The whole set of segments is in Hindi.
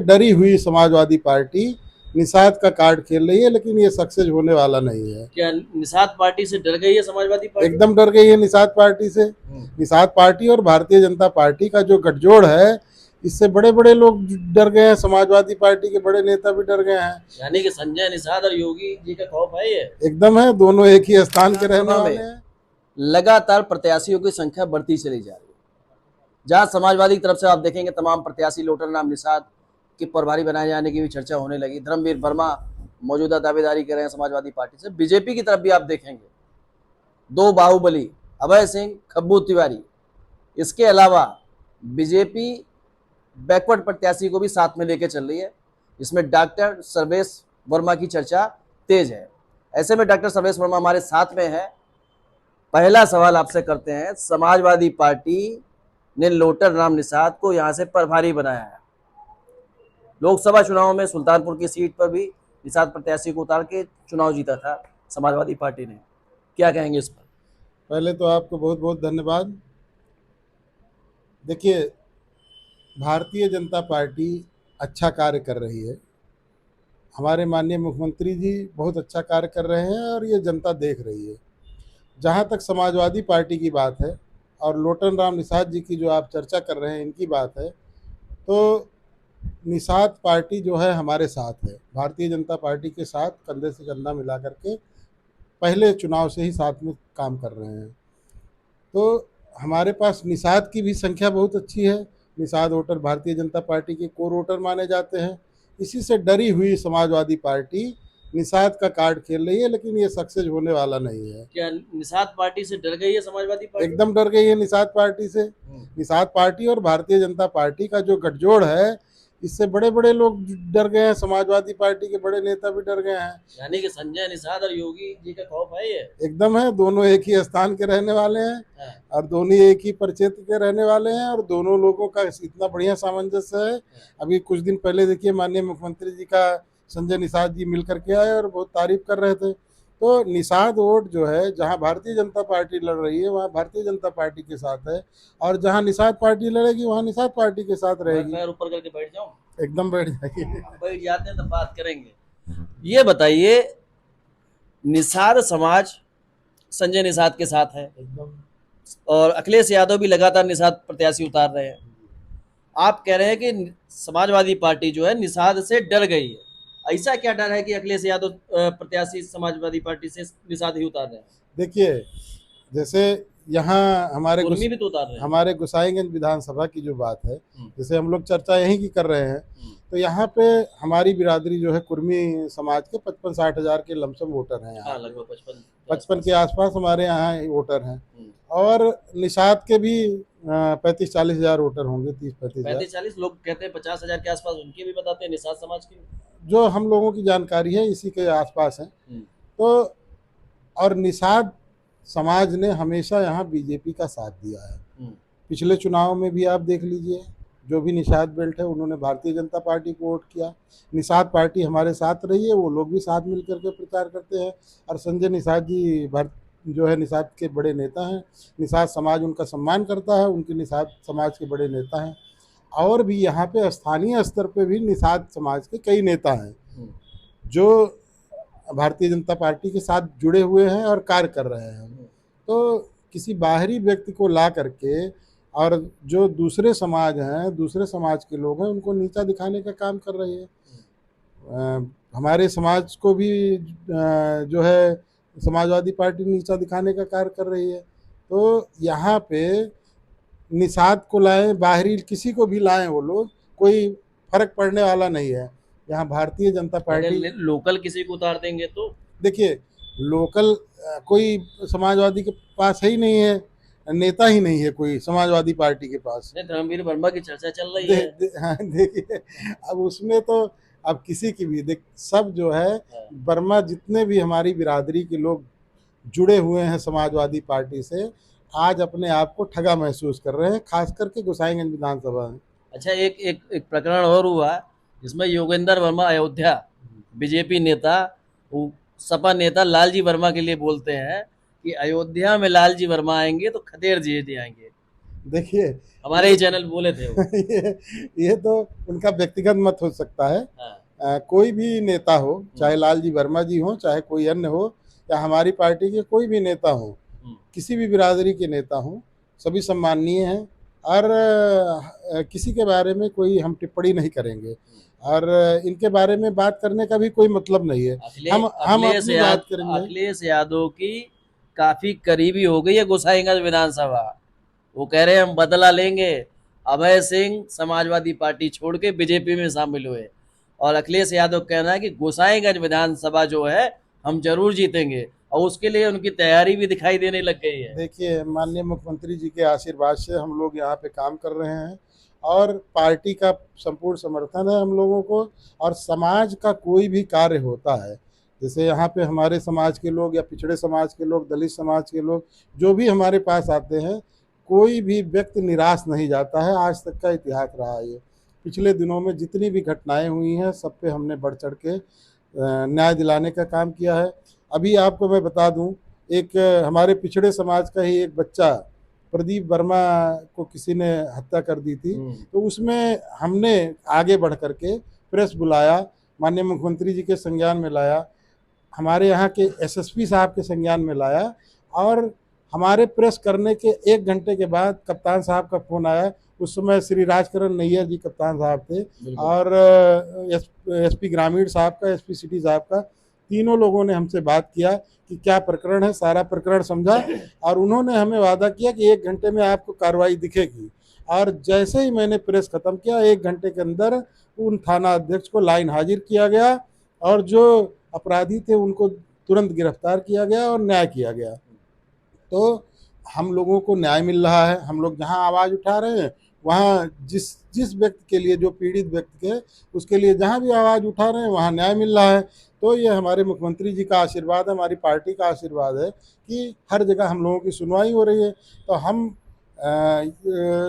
डरी हुई समाजवादी पार्टी निषाद का कार्ड खेल रही है, लेकिन ये सक्सेस होने वाला नहीं है। क्या निषाद पार्टी से डर गई है समाजवादी पार्टी? एकदम डर गई है निषाद पार्टी से। निषाद पार्टी और भारतीय जनता पार्टी का जो गठजोड़ है, इससे बड़े बड़े लोग डर गए हैं। समाजवादी पार्टी के बड़े नेता भी डर गए हैं। यानी कि संजय निषाद और योगी जी का खौफ है ये? एकदम है, दोनों एक ही स्थान के रहने वाले हैं। लगातार प्रत्याशियों की संख्या बढ़ती चली जा रही है। जहां समाजवादी की तरफ से आप देखेंगे तमाम प्रत्याशी लोटर नाम निषाद के प्रभारी बनाए जाने की भी चर्चा होने लगी। धर्मवीर वर्मा मौजूदा दावेदारी कर रहे हैं समाजवादी पार्टी से। बीजेपी की तरफ भी आप देखेंगे दो बाहुबली अभय सिंह, खब्बू तिवारी। इसके अलावा बीजेपी बैकवर्ड प्रत्याशी को भी साथ में लेकर चल रही है। इसमें डॉक्टर सर्वेश वर्मा की चर्चा तेज है। ऐसे में डॉक्टर सर्वेश वर्मा हमारे साथ में है। पहला सवाल आपसे करते हैं, समाजवादी पार्टी ने लोटर राम निषाद को यहां से प्रभारी बनाया है। लोकसभा चुनाव में सुल्तानपुर की सीट पर भी निषाद प्रत्याशी को उतार के चुनाव जीता था समाजवादी पार्टी ने। क्या कहेंगे इस पर? पहले तो आपको बहुत बहुत धन्यवाद। देखिए, भारतीय जनता पार्टी अच्छा कार्य कर रही है। हमारे माननीय मुख्यमंत्री जी बहुत अच्छा कार्य कर रहे हैं और ये जनता देख रही है। जहाँ तक समाजवादी पार्टी की बात है और लोटन राम निषाद जी की जो आप चर्चा कर रहे हैं, इनकी बात है, तो निषाद पार्टी जो है हमारे साथ है। भारतीय जनता पार्टी के साथ कंधे से कंधा मिला करके पहले चुनाव से ही साथ में काम कर रहे हैं। तो हमारे पास निषाद की भी संख्या बहुत अच्छी है। निषाद वोटर भारतीय जनता पार्टी के कोर वोटर माने जाते हैं। इसी से डरी हुई समाजवादी पार्टी निषाद का कार्ड खेल रही है, लेकिन ये सक्सेस होने वाला नहीं है। क्या निषाद पार्टी से डर गई है समाजवादी पार्टी? एकदम डर गई है निषाद पार्टी से। निषाद पार्टी और भारतीय जनता पार्टी का जो गठजोड़ है, इससे बड़े बड़े लोग डर गए हैं। समाजवादी पार्टी के बड़े नेता भी डर गए हैं। यानी कि संजय निषाद और योगी जी का खौफ है ये? एकदम है, दोनों एक ही स्थान के रहने वाले हैं और दोनों एक ही परिक्षेत्र के रहने वाले हैं और दोनों लोगों का इतना बढ़िया सामंजस्य है। अभी कुछ दिन पहले देखिए, माननीय मुख्यमंत्री जी का संजय निषाद जी मिल करके आए और बहुत तारीफ कर रहे थे। तो निषाद वोट जो है, जहां भारतीय जनता पार्टी लड़ रही है वहां भारतीय जनता पार्टी के साथ है, और जहां निषाद पार्टी लड़ेगी वहां निषाद पार्टी के साथ रहेगी। पैर ऊपर करके बैठ जाऊं? एकदम बैठ जाइए। बैठ जाते हैं तो बात करेंगे। ये बताइए, निषाद समाज संजय निषाद के साथ है एकदम। और अखिलेश यादव भी लगातार निषाद प्रत्याशी उतार रहे हैं। आप कह रहे हैं कि समाजवादी पार्टी जो है निषाद से डर गई है। ऐसा क्या डर है कि अखिलेश यादव प्रत्याशी समाजवादी पार्टी से निषाद ही उतार रहे हैं? देखिए, जैसे यहाँ कुर्मी भी तो उतार रहे हैं। हमारे गोसाईगंज विधानसभा की जो बात है, जैसे हम लोग चर्चा यहीं की कर रहे हैं, तो यहाँ पे हमारी बिरादरी जो है कुर्मी समाज के 55-60 हजार के लमसम वोटर हैं। यहाँ लगभग 55 के आसपास हमारे यहाँ वोटर हैं। और निषाद के भी 35-40 हजार वोटर होंगे, 30-35 हजार। 35-40 लोग कहते हैं, 50,000 के आसपास उनके भी बताते हैं निषाद समाज के। जो हम लोगों की जानकारी है इसी के आसपास है। तो और निषाद समाज ने हमेशा यहाँ बीजेपी का साथ दिया है। पिछले चुनाव में भी आप देख लीजिए, जो भी निषाद बेल्ट है उन्होंने भारतीय जनता पार्टी को वोट किया। निषाद पार्टी हमारे साथ रही है, वो लोग भी साथ मिल करके प्रचार करते हैं। और संजय निषाद जी जो है निषाद के बड़े नेता हैं। निषाद समाज उनका सम्मान करता है, उनके निषाद समाज के बड़े नेता हैं। और भी यहाँ पे स्थानीय स्तर पे भी निषाद समाज के कई नेता हैं जो भारतीय जनता पार्टी के साथ जुड़े हुए हैं और कार्य कर रहे हैं। तो किसी बाहरी व्यक्ति को ला करके और जो दूसरे समाज हैं, दूसरे समाज के लोग हैं, उनको नीचा दिखाने का काम कर रही है। हमारे समाज को भी जो है समाजवादी पार्टी नीचा दिखाने का कार्य कर रही है। तो यहाँ पे निषाद को लाएं, बाहरी किसी को भी लाएं, वो लोग कोई फर्क पड़ने वाला नहीं है। यहाँ भारतीय जनता पार्टी लोकल किसी को उतार देंगे तो देखिए, लोकल कोई समाजवादी के पास है ही नहीं है, नेता ही नहीं है कोई समाजवादी पार्टी के पास। धर्मवीर वर्मा की चर्चा चल रही है। हाँ, देखिए, अब उसमें तो अब किसी की भी सब जो है वर्मा, जितने भी हमारी बिरादरी के लोग जुड़े हुए हैं समाजवादी पार्टी से, आज अपने आप को ठगा महसूस कर रहे हैं, खास करके गोसाईगंज विधानसभा में। अच्छा, एक प्रकरण और हुआ जिसमें योगेंद्र वर्मा अयोध्या बीजेपी नेता, सपा नेता लालजी वर्मा के लिए बोलते हैं कि अयोध्या में लालजी वर्मा आएंगे तो खदेड़ दिए जाएंगे। देखिए हमारे ही चैनल बोले थे वो। ये तो उनका व्यक्तिगत मत हो सकता है। हाँ। कोई भी नेता हो, चाहे लालजी वर्मा जी हो, चाहे कोई अन्य हो, या हमारी पार्टी के कोई भी नेता हो, किसी भी बिरादरी के नेता हों, सभी सम्माननीय हैं। और किसी के बारे में कोई हम टिप्पणी नहीं करेंगे, और इनके बारे में बात करने का भी कोई मतलब नहीं है। हम अपनी बात करेंगे। अखिलेश यादव की काफी करीबी हो गई है गोसाईगंज विधानसभा। वो कह रहे हैं हम बदला लेंगे। अभय सिंह समाजवादी पार्टी छोड़ के बीजेपी में शामिल हुए, और अखिलेश यादव कहना है कि गोसाईगंज विधानसभा जो है हम जरूर जीतेंगे, और उसके लिए उनकी तैयारी भी दिखाई देने लग गई है। देखिए, माननीय मुख्यमंत्री जी के आशीर्वाद से हम लोग यहाँ पे काम कर रहे हैं, और पार्टी का संपूर्ण समर्थन है हम लोगों को। और समाज का कोई भी कार्य होता है, जैसे यहाँ पे हमारे समाज के लोग या पिछड़े समाज के लोग, दलित समाज के लोग जो भी हमारे पास आते हैं, कोई भी व्यक्ति निराश नहीं जाता है। आज तक का इतिहास रहा है ये। पिछले दिनों में जितनी भी घटनाएं हुई हैं, सब पे हमने बढ़ चढ़ के न्याय दिलाने का काम किया है। अभी आपको मैं बता दूं, एक हमारे पिछड़े समाज का ही एक बच्चा प्रदीप वर्मा को किसी ने हत्या कर दी थी, तो उसमें हमने आगे बढ़ करके प्रेस बुलाया, माननीय मुख्यमंत्री जी के संज्ञान में लाया, हमारे यहाँ के एसएसपी साहब के संज्ञान में लाया, और हमारे प्रेस करने के 1 घंटे के बाद कप्तान साहब का फ़ोन आया। उस समय श्री राजकरण नैयर जी कप्तान साहब थे, और एसपी ग्रामीण साहब का, एसपी सिटी साहब का, तीनों लोगों ने हमसे बात किया कि क्या प्रकरण है, सारा प्रकरण समझा, और उन्होंने हमें वादा किया कि 1 घंटे में आपको कार्रवाई दिखेगी। और जैसे ही मैंने प्रेस ख़त्म किया, 1 घंटे के अंदर उन थाना अध्यक्ष को लाइन हाजिर किया गया, और जो अपराधी थे उनको तुरंत गिरफ्तार किया गया और न्याय किया गया। तो हम लोगों को न्याय मिल रहा है। हम लोग जहाँ आवाज़ उठा रहे हैं, वहाँ जिस जिस व्यक्ति के लिए, जो पीड़ित व्यक्ति है, उसके लिए जहाँ भी आवाज़ उठा रहे हैं वहाँ न्याय मिल रहा है। तो ये हमारे मुख्यमंत्री जी का आशीर्वाद है, हमारी पार्टी का आशीर्वाद है कि हर जगह हम लोगों की सुनवाई हो रही है। तो हम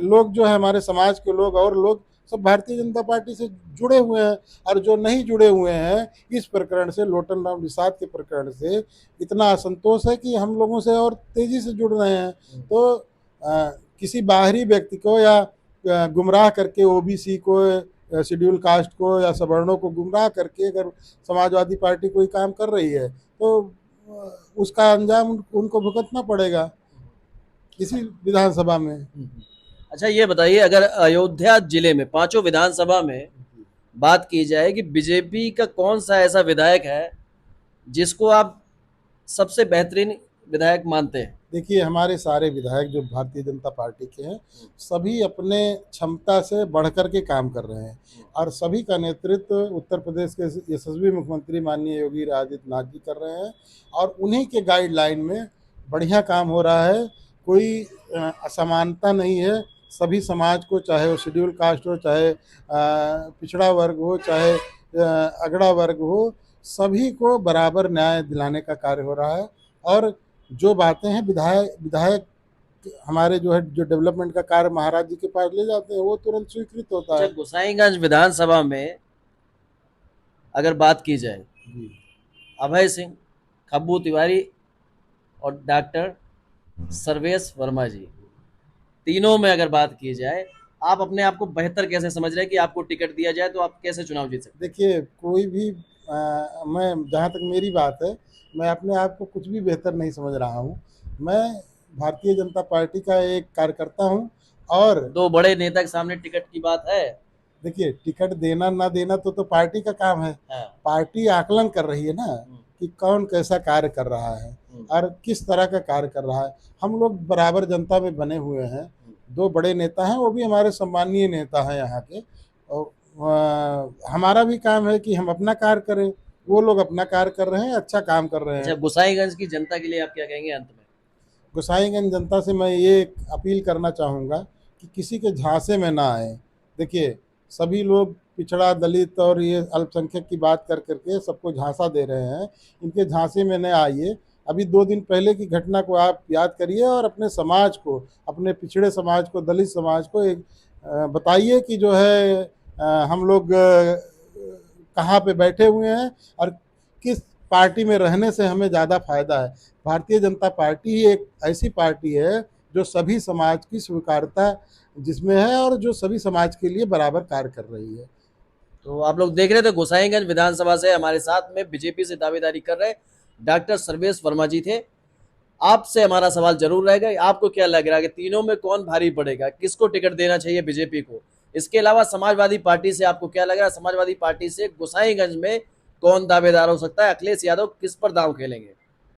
लोग जो है, हमारे समाज के लोग और लोग सब भारतीय जनता पार्टी से जुड़े हुए हैं, और जो नहीं जुड़े हुए हैं इस प्रकरण से, लोटन राम निषाद के प्रकरण से, इतना असंतोष है कि हम लोगों से और तेज़ी से जुड़ रहे हैं। तो किसी बाहरी व्यक्ति को या गुमराह करके, ओबीसी को, शेड्यूल कास्ट को या सवर्णों को गुमराह करके अगर समाजवादी पार्टी कोई काम कर रही है, तो उसका अंजाम उनको भुगतना पड़ेगा इसी विधानसभा में। अच्छा, ये बताइए, अगर अयोध्या जिले में पांचों विधानसभा में बात की जाए कि बीजेपी का कौन सा ऐसा विधायक है जिसको आप सबसे बेहतरीन विधायक मानते हैं? देखिए, हमारे सारे विधायक जो भारतीय जनता पार्टी के हैं, सभी अपने क्षमता से बढ़कर के काम कर रहे हैं, और सभी का नेतृत्व उत्तर प्रदेश के यशस्वी मुख्यमंत्री माननीय योगी आदित्यनाथ जी कर रहे हैं, और उन्हीं के गाइडलाइन में बढ़िया काम हो रहा है। कोई असमानता नहीं है। सभी समाज को, चाहे वो शेड्यूल कास्ट हो, चाहे पिछड़ा वर्ग हो, चाहे अगड़ा वर्ग हो, सभी को बराबर न्याय दिलाने का कार्य हो रहा है। और जो बातें हैं, विधायक हमारे जो है, जो डेवलपमेंट का कार्य महाराज जी के पास ले जाते हैं, वो तुरंत स्वीकृत होता है। गोसाईगंज विधानसभा में अगर बात की जाए, अभय सिंह, खब्बू तिवारी और डॉक्टर सर्वेश वर्मा जी, तीनों में अगर बात की जाए, आप अपने आप को बेहतर कैसे समझ रहे हैं कि आपको टिकट दिया जाए तो आप कैसे चुनाव जीत सकते देखिए, कोई भी मैं, जहाँ तक मेरी बात है, मैं अपने आप को कुछ भी बेहतर नहीं समझ रहा हूँ। मैं भारतीय जनता पार्टी का एक कार्यकर्ता हूँ। और हैं? दो बड़े नेता के सामने टिकट की बात है। देखिए, टिकट देना ना देना तो पार्टी का काम है। हाँ। पार्टी आकलन कर रही है ना कि कौन कैसा कार्य कर रहा है और किस तरह का कार्य कर रहा है। हम लोग बराबर जनता में बने हुए हैं। 2 बड़े नेता हैं, वो भी हमारे सम्मानीय नेता हैं यहाँ के, और हमारा भी काम है कि हम अपना कार्य करें। वो लोग अपना कार्य कर रहे हैं, अच्छा काम कर रहे अच्छा, हैं। गोसाईगंज की जनता के लिए आप क्या कहेंगे अंत में? गोसाईगंज जनता से मैं ये अपील करना चाहूँगा कि किसी के झांसे में ना आए। देखिए, सभी लोग पिछड़ा, दलित और ये अल्पसंख्यक की बात कर करके सबको झांसा दे रहे हैं। इनके झांसे में न आइए। अभी 2 दिन पहले की घटना को आप याद करिए, और अपने समाज को, अपने पिछड़े समाज को, दलित समाज को एक बताइए कि जो है हम लोग कहाँ पे बैठे हुए हैं और किस पार्टी में रहने से हमें ज़्यादा फायदा है। भारतीय जनता पार्टी ही एक ऐसी पार्टी है जो सभी समाज की स्वीकारता जिसमें है और जो सभी समाज के लिए बराबर कार्य कर रही है। तो आप लोग देख रहे थे गोसाईगंज विधानसभा से हमारे साथ में बीजेपी से दावेदारी कर रहे डॉक्टर सर्वेश वर्मा जी थे। आपसे हमारा सवाल जरूर रहेगा, आपको क्या लग रहा है कि तीनों में कौन भारी पड़ेगा, किसको टिकट देना चाहिए बीजेपी को? इसके अलावा समाजवादी पार्टी से आपको क्या लग रहा है, समाजवादी पार्टी से गोसाईगंज में कौन दावेदार हो सकता है? अखिलेश यादव किस पर दांव खेलेंगे?